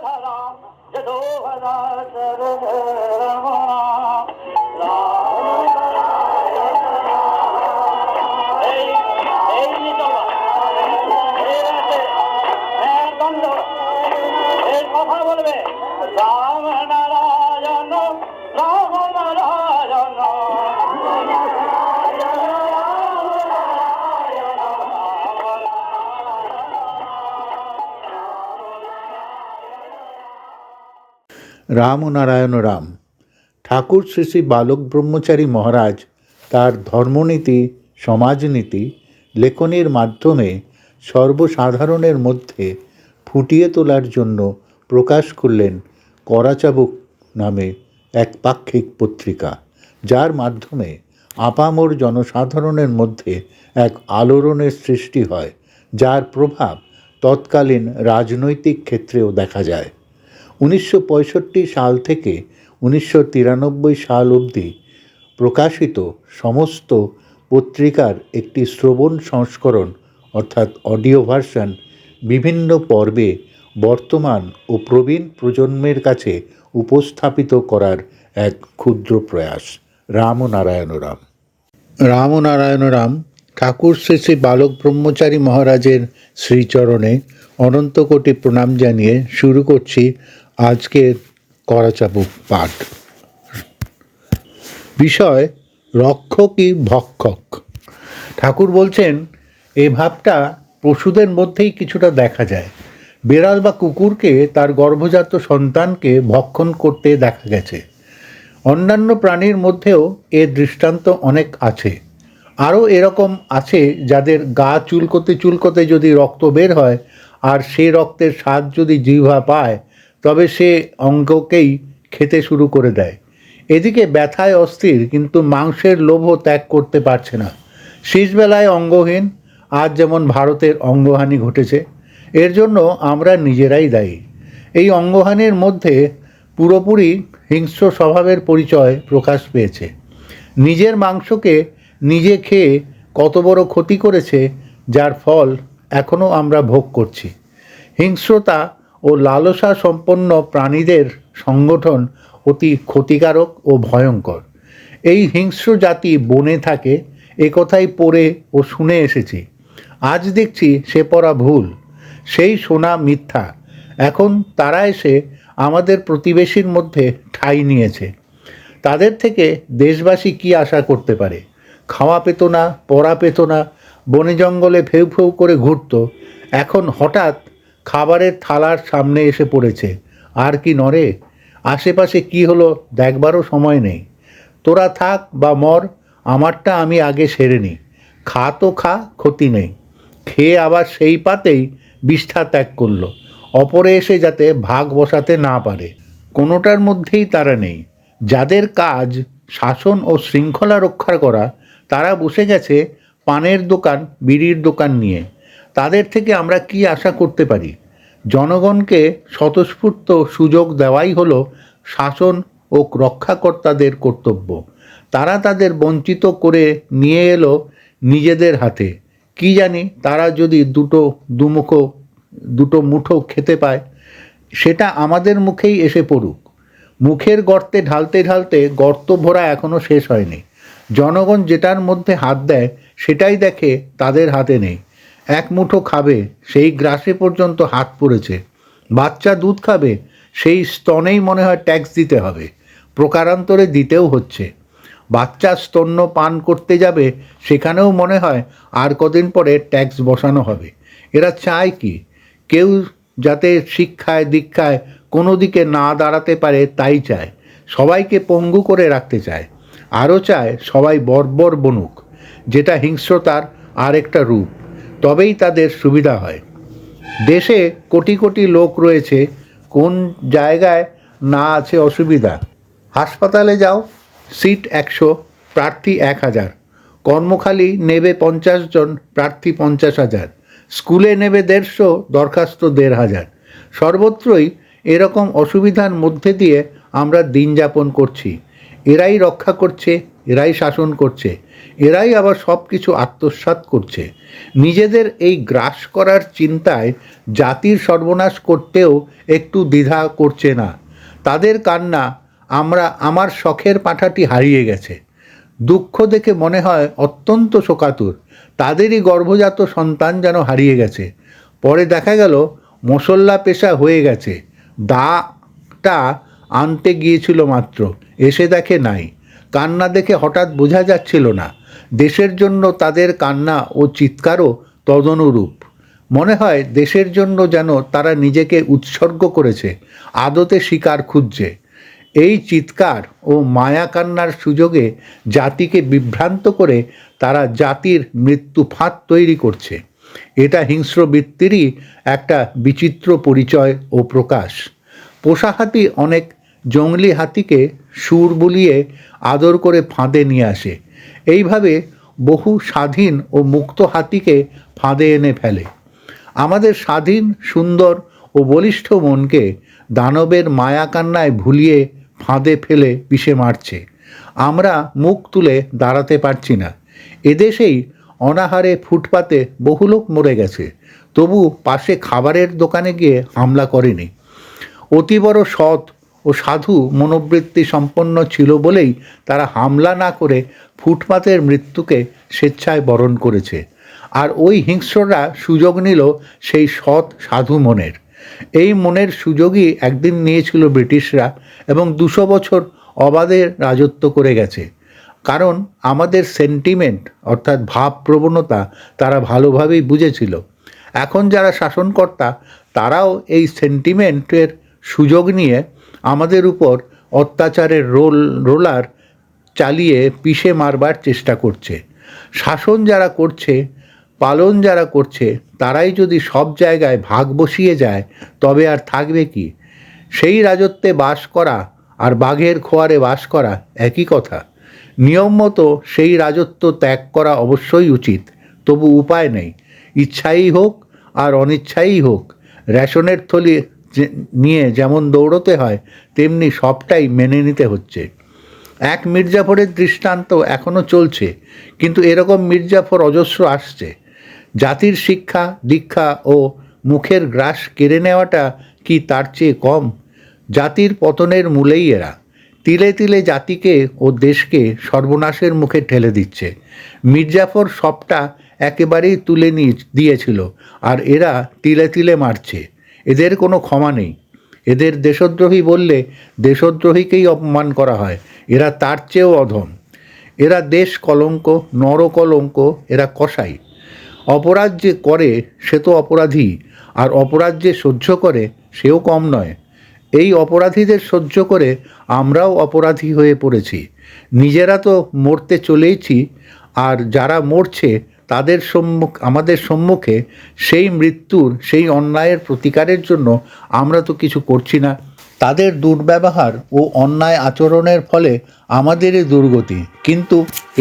কথা বলবে রাম নারায়ণ রাম নারায়ণ। রাম নারায়ণ রাম। ঠাকুর শ্রী শ্রী বালক ব্রহ্মচারী মহারাজ তার ধর্মনীতি, সমাজনীতি লেখনীর মাধ্যমে সর্বসাধারণের মধ্যে ফুটিয়ে তোলার জন্য প্রকাশ করলেন করাচাবুক নামে এক পাক্ষিক পত্রিকা, যার মাধ্যমে আপামর জনসাধারণের মধ্যে এক আলোড়নের সৃষ্টি হয়, যার প্রভাব তৎকালীন রাজনৈতিক ক্ষেত্রেও দেখা যায়। 1965 সাল থেকে 1993 সাল অবধি প্রকাশিত সমস্ত পত্রিকার একটি শ্রবণ সংস্করণ অর্থাৎ অডিও ভার্সন বিভিন্ন পর্বে বর্তমান ও প্রবীণ প্রজন্মের কাছে উপস্থাপিত করার এক ক্ষুদ্র প্রয়াস। রাম নারায়ণ রাম। রাম নারায়ণ রাম ঠাকুর শ্রী শ্রী বালক ব্রহ্মচারী মহারাজের শ্রীচরণে অনন্ত কোটি প্রণাম জানিয়ে শুরু করছি আজকের করাচাবুক পাঠ। বিষয় রক্ষকই ভক্ষক। ঠাকুর বলছেন, এ ভাবটা পশুদের মধ্যেই কিছুটা দেখা যায়। বেড়াল বা কুকুরকে তার গর্ভজাত সন্তানকে ভক্ষণ করতে দেখা গেছে। অন্যান্য প্রাণীর মধ্যেও এর দৃষ্টান্ত অনেক আছে। আরও এরকম আছে যাদের গা চুলকোতে চুলকোতে যদি রক্ত বের হয় আর সে রক্তের স্বাদ যদি জিহ্বা পায় তবে সে অঙ্গকেই খেতে শুরু করে দেয়। এদিকে ব্যথায় অস্থির কিন্তু মাংসের লোভও ত্যাগ করতে পারছে না। শেষবেলায় অঙ্গহীন, আজ যেমন ভারতের অঙ্গহানি ঘটেছে, এর জন্য আমরা নিজেরাই দায়ী। এই অঙ্গহানির মধ্যে পুরোপুরি হিংস্র স্বভাবের পরিচয় প্রকাশ পেয়েছে। নিজের মাংসকে নিজে খেয়ে কত বড় ক্ষতি করেছে, যার ফল এখনও আমরা ভোগ করছি। হিংস্রতা ও লালসা সম্পন্ন প্রাণীদের সংগঠন অতি ক্ষতিকারক ও ভয়ঙ্কর। এই হিংস্র জাতি বনে থাকে, এ কথাই পড়ে ও শুনে এসেছি। আজ দেখছি সে পড়া ভুল, সেই শোনা মিথ্যা। এখন তারা এসে আমাদের প্রতিবেশীর মধ্যে ঠাঁই নিয়েছে। তাদের থেকে দেশবাসী কি আশা করতে পারে? খাওয়া পেত না, পড়া পেত না, বনে জঙ্গলে ফেউ ফেউ করে ঘুরত, এখন হঠাৎ খাবারের থালার সামনে এসে পড়েছে। আর কি নড়ে? আশেপাশে কি হলো দেখবারও সময় নেই। তোরা থাক বা মর, আমারটা আমি আগে সেরে নিই। খা তো খা, ক্ষতি নেই। খেয়ে আবার সেই পাতেই বিষ্ঠা ত্যাগ করলো, অপরে এসে যাতে ভাগ বসাতে না পারে। কোনোটার মধ্যেই তারা নেই। যাদের কাজ শাসন ও শৃঙ্খলা রক্ষা করা, তারা বসে গেছে পানের দোকান, বিড়ির দোকান নিয়ে। তাদের থেকে আমরা কি আশা করতে পারি? জনগণকে স্বতঃস্ফূর্ত সুযোগ দেওয়াই হলো শাসন ও রক্ষাকর্তাদের কর্তব্য। তারা তাদের বঞ্চিত করে নিয়ে এলো নিজেদের হাতে। কি জানি তারা যদি দুটো মুঠো খেতে পায়, সেটা আমাদের মুখেই এসে পড়ুক। মুখের গর্তে ঢালতে ঢালতে গর্ত ভরা এখনও শেষ হয়নি। জনগণ যেটার মধ্যে হাত দেয় সেটাই দেখে তাদের হাতে নেই। এক মুঠো খাবে, সেই গ্রাসে পর্যন্ত হাত পড়েছে। বাচ্চা দুধ খাবে, সেই স্তনেই মনে হয় ট্যাক্স দিতে হবে। প্রকারান্তরে দিতেও হচ্ছে। বাচ্চা স্তন্য পান করতে যাবে, সেখানেও মনে হয় আর কদিন পরে ট্যাক্স বসানো হবে। এরা চায় কি? কেউ যাতে শিক্ষায় দীক্ষায় কোনো দিকে না দাঁড়াতে পারে তাই চায়। সবাইকে পঙ্গু করে রাখতে চায়। আরও চায় সবাই বর্বর বনুক, যেটা হিংস্রতার আরেকটা রূপ। তবেই তাদের সুবিধা হয়। দেশে কোটি কোটি লোক রয়েছে, কোন জায়গায় না আছে অসুবিধা? হাসপাতালে যাও, সিট 100, প্রার্থী 1000। কর্মখালি নেবে 50 জন, প্রার্থী 50,000। স্কুলে নেবে 150, দরখাস্ত 1,500। সর্বত্রই এরকম অসুবিধার মধ্যে দিয়ে আমরা দিন যাপন করছি। এরাই রক্ষা করছে এরাই শাসন করছে, এরাই আবার সব কিছু আত্মসাৎ করছে। নিজেদের এই গ্রাস করার চিন্তায় জাতির সর্বনাশ করতেও একটু দ্বিধা করছে না। তাদের কান্না, আমার শখের পাঁঠাটি হারিয়ে গেছে। দুঃখ দেখে মনে হয় অত্যন্ত শোকাতুর। তাদেরই গর্ভজাত সন্তান যেন হারিয়ে গেছে। পরে দেখা গেল মশল্লা পেশা হয়ে গেছে। দাটা আনতে গিয়েছিল মাত্র, এসে দেখে নাই। কান্না দেখে হঠাৎ বোঝা যাচ্ছিল না দেশের জন্য তাদের কান্না ও চিৎকারও তদনুরূপ। মনে হয় দেশের জন্য যেন তারা নিজেকে উৎসর্গ করেছে, আদতে শিকার খুঁজছে। এই চিৎকার ও মায়া কান্নার সুযোগে জাতিকে বিভ্রান্ত করে তারা জাতির মৃত্যু ফাঁদ তৈরি করছে। এটা হিংস্র বৃত্তিরই একটা বিচিত্র পরিচয় ও প্রকাশ। পোষা হাতি অনেক জংলি হাতিকে সুর বুলিয়ে আদর করে ফাঁদে নিয়ে আসে। এইভাবে বহু স্বাধীন ও মুক্ত হাতিকে ফাঁদে এনে ফেলে। আমাদের স্বাধীন, সুন্দর ও বলিষ্ঠ মনকে দানবের মায়া কান্নায় ভুলিয়ে ফাঁদে ফেলে পিষে মারছে। আমরা মুখ তুলে দাঁড়াতে পারছি না। এদেশেই অনাহারে ফুটপাতে বহু লোক মরে গেছে, তবু পাশে খাবারের দোকানে গিয়ে হামলা করেনি। অতি বড় সৎ ও সাধু মনোবৃত্তি সম্পন্ন ছিল বলেই তারা হামলা না করে ফুটপাতের মৃত্যুকে স্বেচ্ছায় বরণ করেছে। আর ওই হিংস্ররা সুযোগ নিল সেই সৎ সাধু মনের। এই মনের সুযোগই একদিন নিয়েছিল ব্রিটিশরা এবং 200 বছর অবাধে রাজত্ব করে গেছে। কারণ আমাদের সেন্টিমেন্ট অর্থাৎ ভাব প্রবণতা তারা ভালোভাবেই বুঝেছিল। এখন যারা শাসনকর্তা তারাও এই সেন্টিমেন্টের সুযোগ নিয়ে আমাদের উপর অত্যাচারের রোলার চালিয়ে পিষে মারবার চেষ্টা করছে। শাসন যারা করছে, পালন যারা করছে, তারাই যদি সব জায়গায় ভাগ বসিয়ে যায় তবে আর থাকবে কি? সেই রাজত্বে বাস করা আর বাঘের খোয়ারে বাস করা একই কথা। নিয়ম মতো সেই রাজত্ব ত্যাগ করা অবশ্যই উচিত, তবু উপায় নেই। ইচ্ছাই হোক আর অনিচ্ছাই হোক, রেশনের থলি নিয়ে যেমন দৌড়তে হয় তেমনি সবটাই মেনে নিতে হচ্ছে। এক মির্জাফরের দৃষ্টান্ত এখনও চলছে, কিন্তু এরকম মির্জাফর অজস্র আসছে। জাতির শিক্ষা, দীক্ষা ও মুখের গ্রাস কেড়ে নেওয়াটা কি তার চেয়ে কম? জাতির পতনের মূলেই এরা। তিলে তিলে জাতিকে ও দেশকে সর্বনাশের মুখে ঠেলে দিচ্ছে। মির্জাফর সবটা একেবারেই তুলে দিয়েছিল, আর এরা তিলে তিলে মারছে। এদের কোনো ক্ষমা নেই। এদের দেশদ্রোহী বললে দেশদ্রোহীকেই অপমান করা হয়। এরা তার চেয়েও অধম। এরা দেশ কলঙ্ক, নরকলঙ্ক, এরা কসাই। অপরাধ যে করে সে তো অপরাধী, আর অপরাধ যে সহ্য করে সেও কম নয়। এই অপরাধীদের সহ্য করে আমরাও অপরাধী হয়ে পড়েছি। নিজেরা তো মরতে চলেইছি, আর যারা মরছে আমাদের সম্মুখে সেই মৃত্যুর, সেই অন্যায়ের প্রতিকারের জন্য আমরা তো কিছু করছি না। তাদের দুর্ব্যবহার ও অন্যায় আচরণের ফলে আমাদেরই দুর্গতি, কিন্তু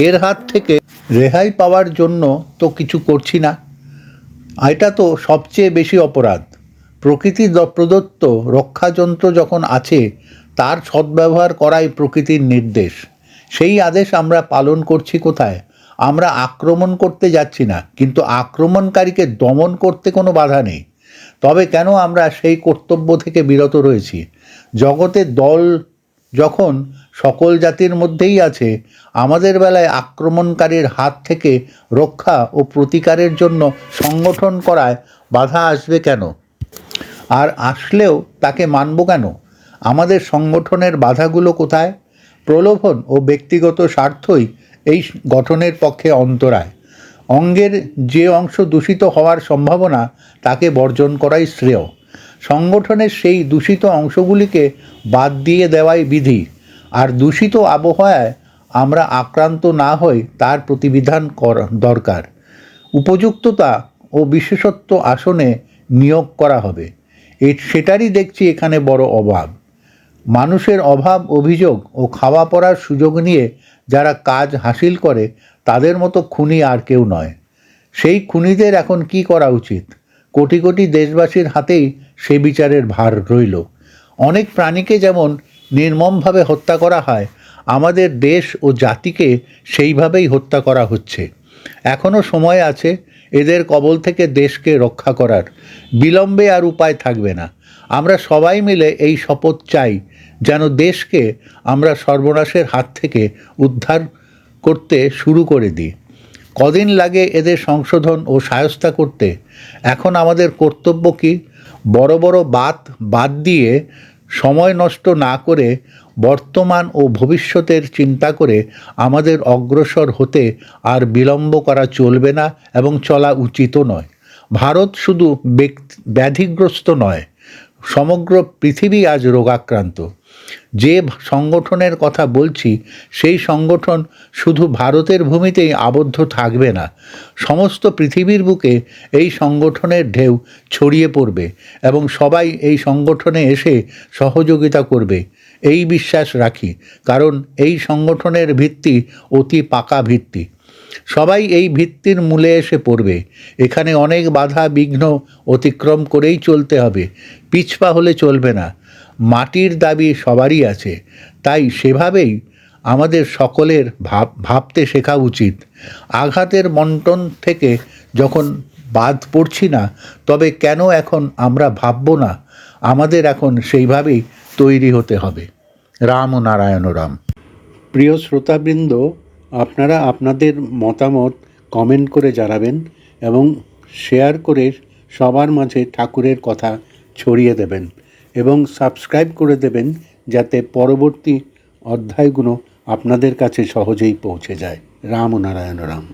এর হাত থেকে রেহাই পাওয়ার জন্য তো কিছু করছি না। এটা তো সবচেয়ে বেশি অপরাধ। প্রকৃতি প্রদত্ত রক্ষাযন্ত্র যখন আছে, তার সদ্ব্যবহার করাই প্রকৃতির নির্দেশ। সেই আদেশ আমরা পালন করছি কোথায়? আমরা আক্রমণ করতে যাচ্ছি না, কিন্তু আক্রমণকারীকে দমন করতে কোনো বাধা নেই। তবে কেন আমরা সেই কর্তব্য থেকে বিরত রয়েছি? জগতের দল যখন সকল জাতির মধ্যেই আছে, আমাদের বেলায় আক্রমণকারীর হাত থেকে রক্ষা ও প্রতিকারের জন্য সংগঠন করায় বাধা আসবে কেন? আর আসলেও তাকে মানব কেন? আমাদের সংগঠনের বাধাগুলো কোথায়? প্রলোভন ও ব্যক্তিগত স্বার্থই এই গঠনের পক্ষে অন্তরায়। অঙ্গের যে অংশ দূষিত হওয়ার সম্ভাবনা তাকে বর্জন করাই শ্রেয়। সংগঠনের সেই দূষিত অংশগুলিকে বাদ দিয়ে দেওয়াই বিধি। আর দূষিত আবহাওয়ায় আমরা আক্রান্ত না হই তার প্রতিবিধান করা দরকার। উপযুক্ততা ও বিশেষত্ব আসনে নিয়োগ করা হবে। সেটারই দেখছি এখানে বড় অভাব। মানুষের অভাব, অভিযোগ ও খাওয়া পড়ার সুযোগ নিয়ে যারা কাজ হাসিল করে তাদের মতো খুনি আর কেউ নয়। সেই খুনিদের এখন কি করা উচিত? কোটি কোটি দেশবাসীর হাতেই সে বিচারের ভার রইল। অনেক প্রাণীকে যেমন নির্মমভাবে হত্যা করা হয়, আমাদের দেশ ও জাতিকে সেইভাবেই হত্যা করা হচ্ছে। এখনও সময় আছে এদের কবল থেকে দেশকে রক্ষা করার। বিলম্বে আর উপায় থাকবে না। আমরা সবাই মিলে এই শপথ চাই যেন দেশকে আমরা সর্বনাশের হাত থেকে উদ্ধার করতে শুরু করে দিই। কদিন লাগে এদের সংশোধন ও শায়েস্তা করতে? এখন আমাদের কর্তব্য কি? বড় বড় বাদ দিয়ে সময় নষ্ট না করে বর্তমান ও ভবিষ্যতের চিন্তা করে আমাদের অগ্রসর হতে আর বিলম্ব করা চলবে না এবং চলা উচিতও নয়। ভারত শুধু ব্যাধিগ্রস্ত নয়, সমগ্র পৃথিবী আজ রোগাক্রান্ত। যে সংগঠনের কথা বলছি সেই সংগঠন শুধু ভারতের ভূমিতেই আবদ্ধ থাকবে না, সমস্ত পৃথিবীর বুকে এই সংগঠনের ঢেউ ছড়িয়ে পড়বে এবং সবাই এই সংগঠনে এসে সহযোগিতা করবে এই বিশ্বাস রাখি। কারণ এই সংগঠনের ভিত্তি অতি পাকা ভিত্তি। সবাই এই ভিত্তির মূলে এসে পড়বে। এখানে অনেক বাধা বিঘ্ন অতিক্রম করেই চলতে হবে, পিছপা হলে চলবে না। মাটির দাবি সবারই আছে, তাই সেভাবেই আমাদের সকলের ভাবতে শেখা উচিত। আঘাতের বণ্টন থেকে যখন বাদ পড়ছি না, তবে কেন এখন আমরা ভাবব না? আমাদের এখন সেইভাবেই তৈরি হতে হবে। রাম ও নারায়ণ রাম। প্রিয় শ্রোতাবৃন্দ, আপনারা আপনাদের মতামত কমেন্ট করে জানাবেন এবং শেয়ার করে সবার মাঝে ঠাকুরের কথা ছড়িয়ে দেবেন এবং সাবস্ক্রাইব করে দেবেন যাতে পরবর্তী অধ্যায়গুলো আপনাদের কাছে সহজেই পৌঁছে যায়। রাম ও নারায়ণ রাম।